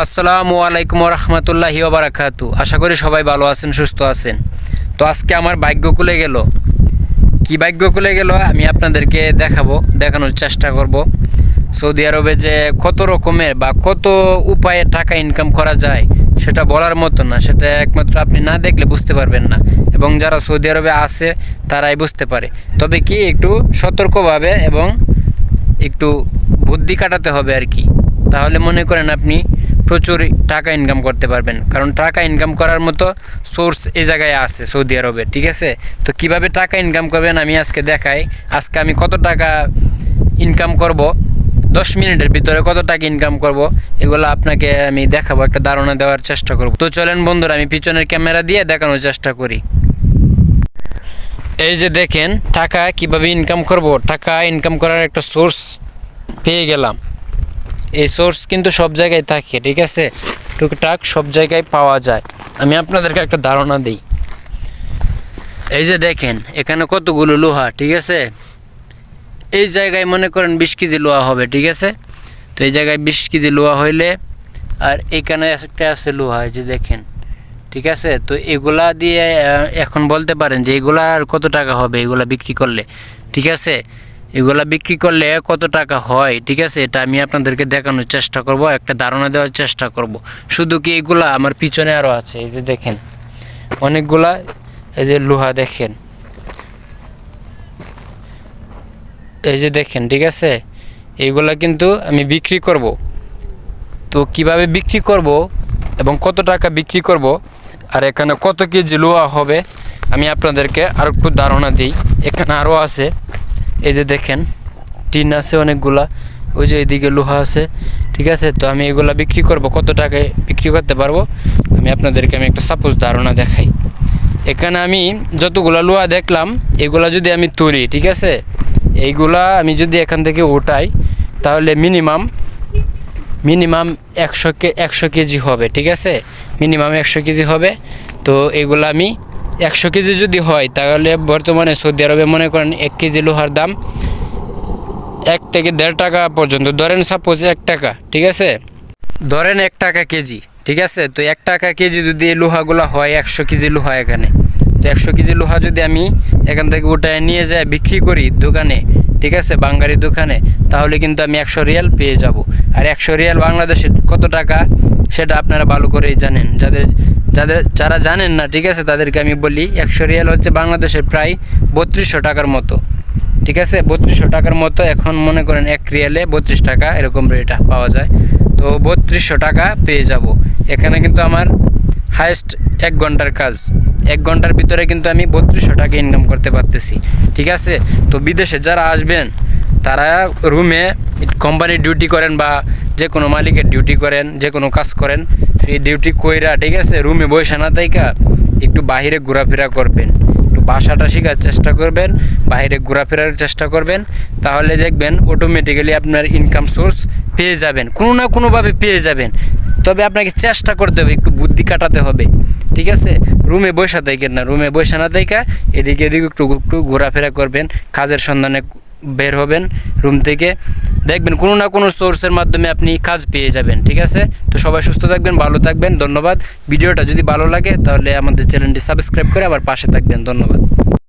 আসসালামু আলাইকুম রহমতুল্লাহি ওয়া বারাকাতু। আশা করি সবাই ভালো আছেন, সুস্থ আছেন। তো আজকে আমার ভাগ্য খুলে গেল। কি ভাগ্য খুলে গেল আমি আপনাদেরকে দেখানোর চেষ্টা করব। সৌদি আরবে যে কত রকমের বা কত উপায়ে টাকা ইনকাম করা যায় সেটা বলার মতো না, সেটা একমাত্র আপনি না দেখলে বুঝতে পারবেন না, এবং যারা সৌদি আরবে আছে তারাই বুঝতে পারে। তবে কি একটু সতর্কভাবে এবং একটু বুদ্ধি কাটাতে হবে আর কি, তাহলে মনে করেন আপনি প্রচুর টাকা ইনকাম করতে পারবেন। কারণ টাকা ইনকাম করার মতো সোর্স এই জায়গায় আছে সৌদি আরবে, ঠিক আছে? তো কিভাবে টাকা ইনকাম করবেন আমি আজকে দেখাই। আজকে আমি কত টাকা ইনকাম করব, 10 মিনিটের ভিতরে কত টাকা ইনকাম করব, এগুলো আপনাকে আমি দেখাবো, একটা ধারণা দেওয়ার চেষ্টা করব। তো চলেন বন্ধুরা, আমি পিছনের ক্যামেরা দিয়ে দেখানোর চেষ্টা করি। এই যে দেখেন টাকা কিভাবে ইনকাম করব, টাকা ইনকাম করার একটা সোর্স পেয়ে গেলাম। এই সোর্স কিন্তু সব জায়গায় থাকে, ঠিক আছে? টুকটাক সব জায়গায় পাওয়া যায়। আমি আপনাদেরকে একটা ধারণা দিই। এই যে দেখেন এখানে কতগুলো লোহা, ঠিক আছে? এই জায়গায় মনে করেন 20 কেজি লোহা হবে, ঠিক আছে? তো এই জায়গায় 20 কেজি লোহা হইলে, আর এখানে একটা আছে লোহা, এই যে দেখেন, ঠিক আছে? তো এগুলা দিয়ে এখন বলতে পারেন যে এগুলা আর কত টাকা হবে এগুলা বিক্রি করলে, ঠিক আছে? এগুলা বিক্রি করলে কত টাকা হয়, ঠিক আছে? এটা আমি আপনাদেরকে দেখানোর চেষ্টা করব, একটা ধারণা দেওয়ার চেষ্টা করব। শুধু কি এগুলা, আমার পিছনে আরও আছে, এই যে দেখেন অনেকগুলা, এই যে লোহা দেখেন, এই যে দেখেন, ঠিক আছে? এইগুলা কিন্তু আমি বিক্রি করব। তো কিভাবে বিক্রি করব এবং কত টাকা বিক্রি করব আর এখানে কত কেজি লোহা হবে আমি আপনাদেরকে আর একটু ধারণা দিই। এখানে আরও আছে, এই যে দেখেন টিন আছে অনেকগুলা, ওই যে এইদিকে লোহা আছে, ঠিক আছে? তো আমি এগুলা বিক্রি করব, কত টাকায় বিক্রি করতে পারবো আমি আপনাদেরকে একটা সাপোজ ধারণা দেখাই। এখানে আমি যতগুলা লোহা দেখলাম এগুলা যদি আমি তুলি, ঠিক আছে? এইগুলা আমি যদি এখান থেকে উঠাই তাহলে মিনিমাম 100 কেজি হবে, ঠিক আছে? মিনিমাম 100 কেজি হবে। তো এগুলো আমি 100 কেজি যদি হয় তাহলে বর্তমানে সৌদি আরবে মনে করেন 1 কেজি লোহার দাম 1 থেকে 1.5 টাকা পর্যন্ত। ধরেন সাপোজ 1 টাকা, ঠিক আছে? ধরেন 1 টাকা কেজি, ঠিক আছে? তো 1 টাকা কেজি যদি এই লোহাগুলো হয়, 100 কেজি লোহা এখানে, তো 100 কেজি লোহা যদি আমি এখান থেকে উঠায় নিয়ে যাই বিক্রি করি দোকানে, ঠিক আছে, বাঙালি দোকানে, তাহলে কিন্তু আমি 100 রিয়াল পেয়ে যাব। আর 100 রিয়াল বাংলাদেশে কত টাকা সেটা আপনারা ভালো করেই জানেন। যারা জানেন না, ঠিক আছে, তাদেরকে আমি বলি 100 রিয়াল হচ্ছে বাংলাদেশের প্রায় 3200 টাকার মতো, ঠিক আছে? 3200 টাকার মতো। এখন মনে করেন 1 রিয়ালে 32 টাকা এরকম রেট পাওয়া যায়। তো 3200 টাকা পেয়ে যাব। এখানে কিন্তু আমার হায়েস্ট 1 ঘন্টার কাজ, 1 ঘন্টার ভিতরে কিন্তু আমি 3200 টাকা ইনকাম করতে পারতেছি, ঠিক আছে? তো বিদেশে যারা আসবেন তারা রুমে কোম্পানি ডিউটি করেন বা যে কোনো মালিকের ডিউটি করেন, যে কোনো কাজ করেন, ফ্রি ডিউটি কইরা, ঠিক আছে, রুমে বসে না থাইকা একটু বাইরে ঘোরাফেরা করবেন, একটু ভাষাটা শেখার চেষ্টা করবেন, বাইরে ঘোরাফেরার চেষ্টা করবেন, তাহলে দেখবেন অটোমেটিক্যালি আপনার ইনকাম সোর্স পেয়ে যাবেন, কোনো না কোনোভাবে পেয়ে যাবেন। তবে আপনাকে চেষ্টা করতে হবে, একটু বুদ্ধি কাটাতে হবে, ঠিক আছে? রুমে বসে থাকেন না, রুমে বসে না থাকা এদিকে একটু ঘোরাফেরা করবেন, কাজের সন্ধানে বের হবেন রুম থেকে, দেখবেন কোনো না কোনো সোর্সের মাধ্যমে আপনি কাজ পেয়ে যাবেন, ঠিক আছে? তো সবাই সুস্থ থাকবেন, ভালো থাকবেন, ধন্যবাদ। ভিডিওটা যদি ভালো লাগে তাহলে আমাদের চ্যানেলটি সাবস্ক্রাইব করে আবার পাশে থাকবেন, ধন্যবাদ।